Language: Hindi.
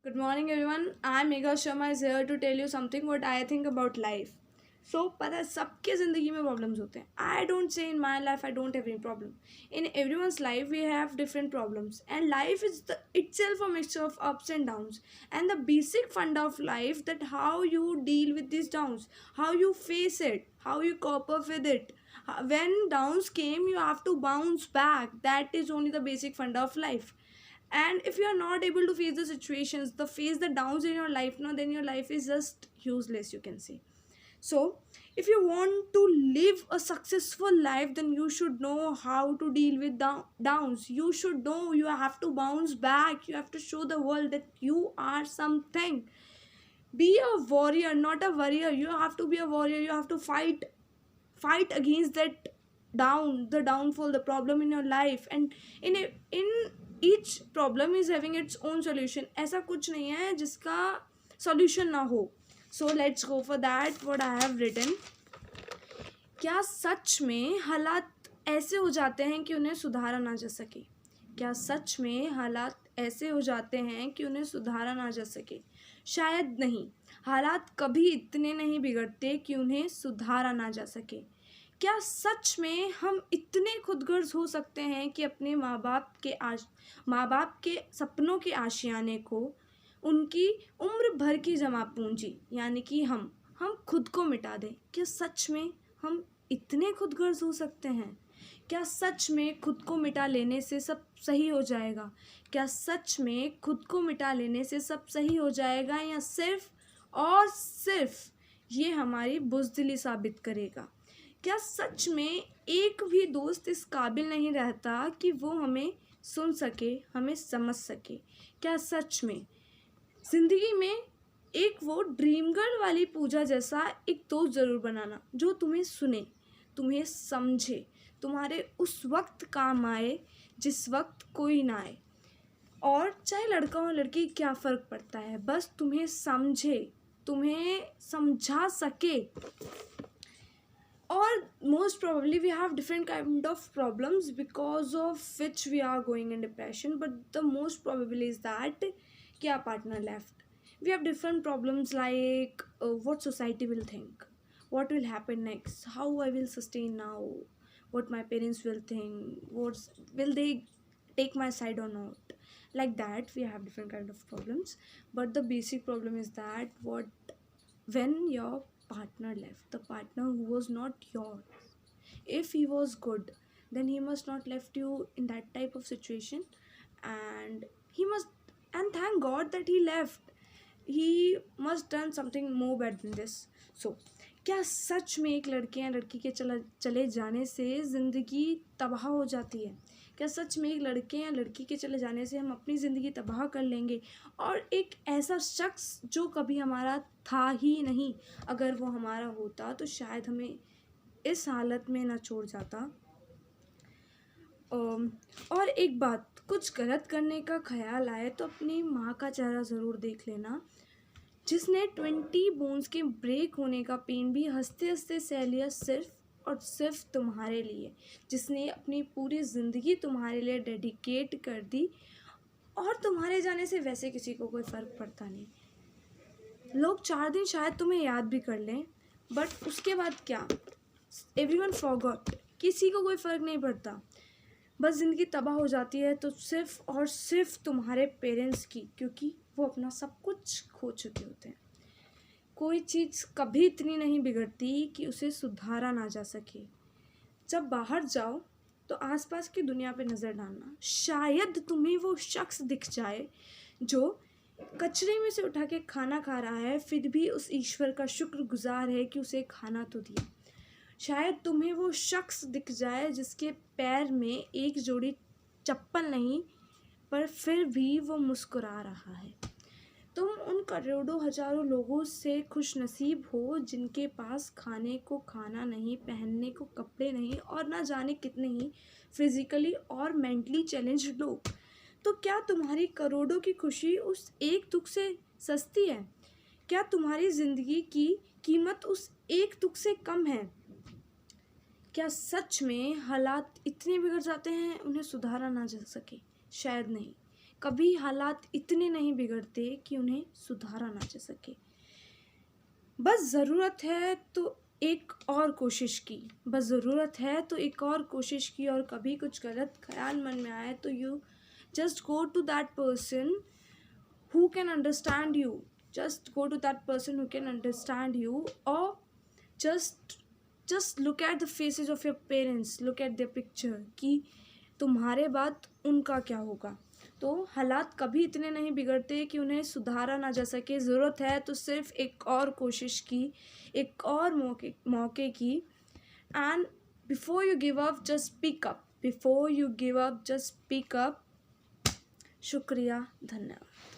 Good morning, everyone. I'm Megha Sharma is here to tell you something what I think about life. So पता है सबके ज़िंदगी में प्रॉब्लम्स होते हैं. I don't say in my life I don't have any problem. In everyone's life we have different problems, and life is itself a mixture of ups and downs. And the basic fund of life that how you deal with these downs, how you face it, how you cope up with it. When downs came, you have to bounce back. That is only the basic fund of life. And if you are not able to face the situations, the face the downs in your life, now then your life is just useless, you can say. So if you want to live a successful life, then you should know how to deal with downs. You should know you have to bounce back. You have to show the world that you are something. Be a warrior, not a warrior. You have to be a warrior. You have to fight against that the downfall, the problem in your life. And in each problem is having its own solution. ऐसा कुछ नहीं है जिसका solution ना हो. So let's go for that. What I have written. क्या सच में हालात ऐसे हो जाते हैं कि उन्हें सुधारा ना जा सके? क्या सच में हालात ऐसे हो जाते हैं कि उन्हें सुधारा ना जा सके? शायद नहीं. हालात कभी इतने नहीं बिगड़ते कि उन्हें सुधारा ना जा सके. क्या सच में हम इतने खुदगर्ज हो सकते हैं कि अपने माँ बाप के सपनों के आशियाने को, उनकी उम्र भर की जमा पूंजी यानी कि हम खुद को मिटा दें? क्या सच में हम इतने खुदगर्ज हो सकते हैं? क्या सच में खुद को मिटा लेने से सब सही हो जाएगा? क्या सच में खुद को मिटा लेने से सब सही हो जाएगा, या सिर्फ और सिर्फ ये हमारी बुज़दिली साबित करेगा? क्या सच में एक भी दोस्त इस काबिल नहीं रहता कि वो हमें सुन सके, हमें समझ सके? क्या सच में ज़िंदगी में एक वो ड्रीम गर्ल वाली पूजा जैसा एक दोस्त ज़रूर बनाना जो तुम्हें सुने, तुम्हें समझे, तुम्हारे उस वक्त काम आए जिस वक्त कोई ना आए. और चाहे लड़का हो लड़की, क्या फ़र्क पड़ता है, बस तुम्हें समझे, तुम्हें समझा सके. Or most probably we have different kind of problems because of which we are going in depression, but the most probably is that कि our partner left. We have different problems like what society will think, what will happen next, how I will sustain now, what my parents will think, will they take my side or not. Like that we have different kind of problems, but the basic problem is that when your partner left, the partner who was not yours, if he was good, then he must not left you in that type of situation. And he must, and thank God that he left, he must done something more better than this. So क्या सच में एक लड़के या लड़की के चले जाने से ज़िंदगी तबाह हो जाती है? क्या सच में एक लड़के या लड़की के चले जाने से हम अपनी ज़िंदगी तबाह कर लेंगे? और एक ऐसा शख्स जो कभी हमारा था ही नहीं, अगर वो हमारा होता तो शायद हमें इस हालत में ना छोड़ जाता. और एक बात, कुछ गलत करने का ख्याल आए तो अपनी माँ का चेहरा ज़रूर देख लेना, जिसने 20 बोन्स के ब्रेक होने का पेन भी हंसते हंसते सह लिया सिर्फ और सिर्फ तुम्हारे लिए, जिसने अपनी पूरी ज़िंदगी तुम्हारे लिए डेडिकेट कर दी. और तुम्हारे जाने से वैसे किसी को कोई फ़र्क पड़ता नहीं. लोग 4 दिन शायद तुम्हें याद भी कर लें, बट उसके बाद क्या? Everyone forgot. किसी को कोई फ़र्क नहीं पड़ता. बस ज़िंदगी तबाह हो जाती है तो सिर्फ और सिर्फ तुम्हारे पेरेंट्स की, क्योंकि वो अपना सब कुछ खो चुके होते हैं. कोई चीज़ कभी इतनी नहीं बिगड़ती कि उसे सुधारा ना जा सके. जब बाहर जाओ तो आसपास की दुनिया पे नज़र डालना, शायद तुम्हें वो शख्स दिख जाए जो कचरे में से उठा के खाना खा रहा है, फिर भी उस ईश्वर का शुक्रगुजार है कि उसे खाना तो दिया. शायद तुम्हें वो शख्स दिख जाए जिसके पैर में एक जोड़ी चप्पल नहीं, पर फिर भी वो मुस्कुरा रहा है. तुम उन करोड़ों हजारों लोगों से खुश नसीब हो जिनके पास खाने को खाना नहीं, पहनने को कपड़े नहीं, और ना जाने कितने ही फिज़िकली और मेंटली चैलेंज्ड लोग. तो क्या तुम्हारी करोड़ों की खुशी उस एक दुख से सस्ती है? क्या तुम्हारी ज़िंदगी की कीमत उस एक दुख से कम है? क्या सच में हालात इतने बिगड़ जाते हैं उन्हें सुधारा ना जा सके? शायद नहीं. कभी हालात इतने नहीं बिगड़ते कि उन्हें सुधारा ना जा सके। बस ज़रूरत है तो एक और कोशिश की, बस ज़रूरत है तो एक और कोशिश की, और कभी कुछ गलत ख्याल मन में आए तो you just go to that person who can understand you. Just go to that person who can understand you, or just look at the faces of your parents, look at their picture कि तुम्हारे बाद उनका क्या होगा। तो हालात कभी इतने नहीं बिगड़ते कि उन्हें सुधारा ना जा सके। ज़रूरत है तो सिर्फ एक और कोशिश की, एक और मौके की। And before you give up just speak up, before you give up just speak up. शुक्रिया, धन्यवाद।